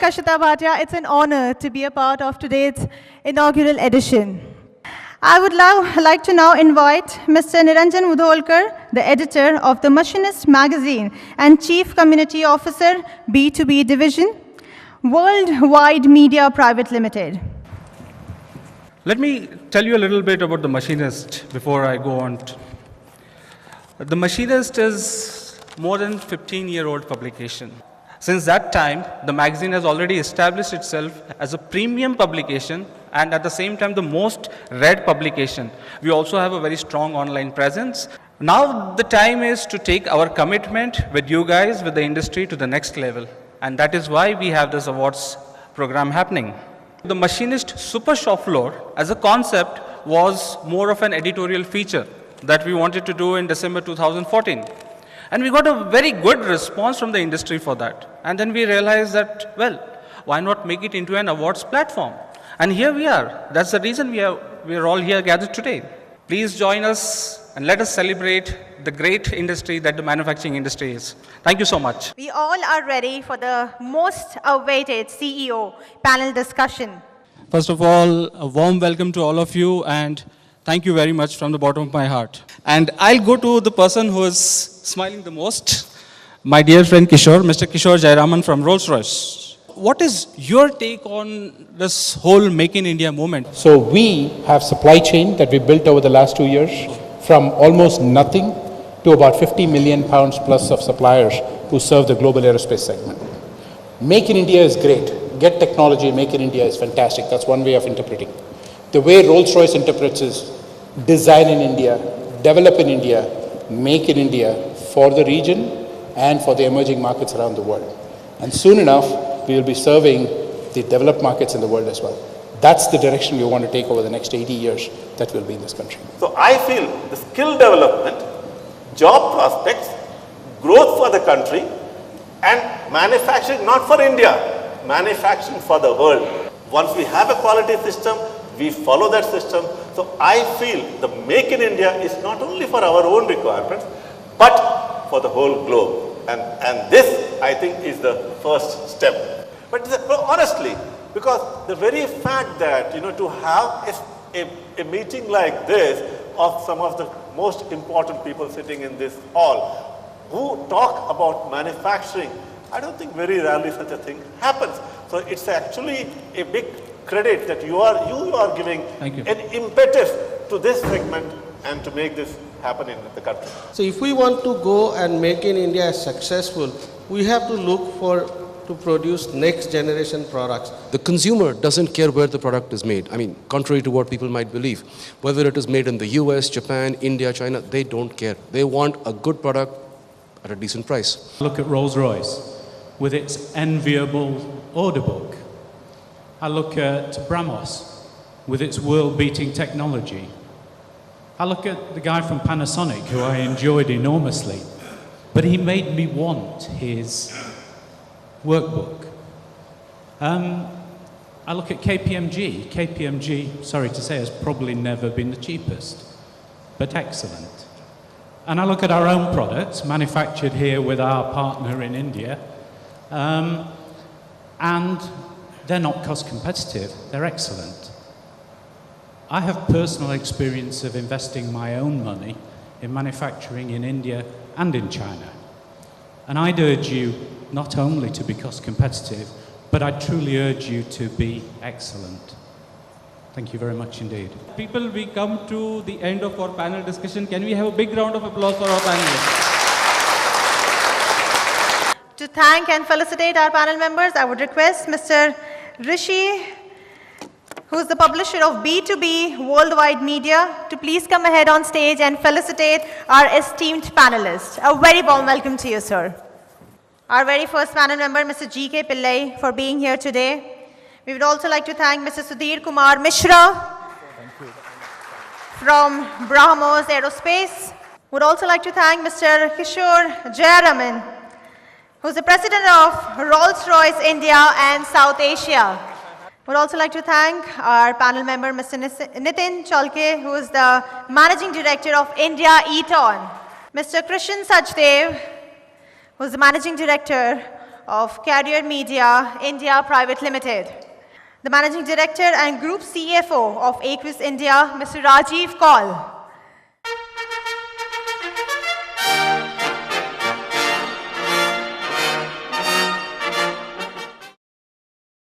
Kashyata, Bhatia. It's an honor to be a part of today's inaugural edition. I would like to now invite Mr. Niranjan Mudholkar, the editor of the Machinist magazine and Chief Community Officer, B2B Division, Worldwide Media Private Limited. Let me tell you a little bit about the Machinist before I go on. The Machinist is more than 15-year-old publication. Since that time, the magazine has already established itself as a premium publication and at the same time the most read publication. We also have a very strong online presence. Now the time is to take our commitment with you guys, with the industry to the next level. And that is why we have this awards program happening. The Machinist Super Shopfloor as a concept was more of an editorial feature that we wanted to do in December 2014. And we got a very good response from the industry for that. And then we realized that, well, why not make it into an awards platform? And here we are. That's the reason we are all here gathered today. Please join us and let us celebrate the great industry that the manufacturing industry is. Thank you so much. We all are ready for the most awaited CEO panel discussion. First of all, a warm welcome to all of you and thank you very much from the bottom of my heart. And I'll go to the person who is smiling the most, my dear friend Kishore, Mr. Kishore Jairaman from Rolls-Royce. What is your take on this whole Make in India movement? So we have supply chain that we built over the last 2 years from almost nothing to about 50 million pounds plus of suppliers who serve the global aerospace segment. Make in India is great. Get technology, Make in India is fantastic. That's one way of interpreting. The way Rolls-Royce interprets is design in India, develop in India, make in India for the region and for the emerging markets around the world. And soon enough, we will be serving the developed markets in the world as well. That's the direction we want to take over the next 80 years that we'll be in this country. So I feel the skill development, job prospects, growth for the country and manufacturing not for India, manufacturing for the world. Once we have a quality system, we follow that system. So I feel the Make in India is not only for our own requirements, but for the whole globe. And this, I think, is the first step. But honestly, because the very fact that, to have a meeting like this of some of the most important people sitting in this hall who talk about manufacturing, I don't think very rarely such a thing happens. So it's actually a big credit that you are giving an impetus to this segment and to make this happen in the country. So if we want to go and Make in India as successful, we have to look to produce next generation products. The consumer doesn't care where the product is made. I mean, contrary to what people might believe. Whether it is made in the US, Japan, India, China, they don't care. They want a good product at a decent price. Look at Rolls-Royce with its enviable order book. I look at Bramos with its world-beating technology. I look at the guy from Panasonic, who I enjoyed enormously, but he made me want his workbook. I look at KPMG. KPMG, sorry to say, has probably never been the cheapest, but excellent. And I look at our own products, manufactured here with our partner in India, and they're not cost competitive, they're excellent. I have personal experience of investing my own money in manufacturing in India and in China. And I'd urge you not only to be cost competitive, but I truly urge you to be excellent. Thank you very much indeed. People, we come to the end of our panel discussion. Can we have a big round of applause for our panelists? To thank and felicitate our panel members, I would request Mr. Rishi, who is the publisher of B2B Worldwide Media, to please come ahead on stage and felicitate our esteemed panelists. A very warm welcome to you, sir. Our very first panel member, Mr. G.K. Pillai, for being here today. We would also like to thank Mr. Sudhir Kumar Mishra from Brahmos Aerospace. Would also like to thank Mr. Kishore Jairaman, who's the president of Rolls-Royce India and South Asia. Would also like to thank our panel member, Mr. Nitin Chalke, who is the Managing Director of India Eton. Mr. Krishan Sajdev, who is the Managing Director of Carrier Media India Private Limited. The Managing Director and Group CFO of Aquis India, Mr. Rajiv Kaul.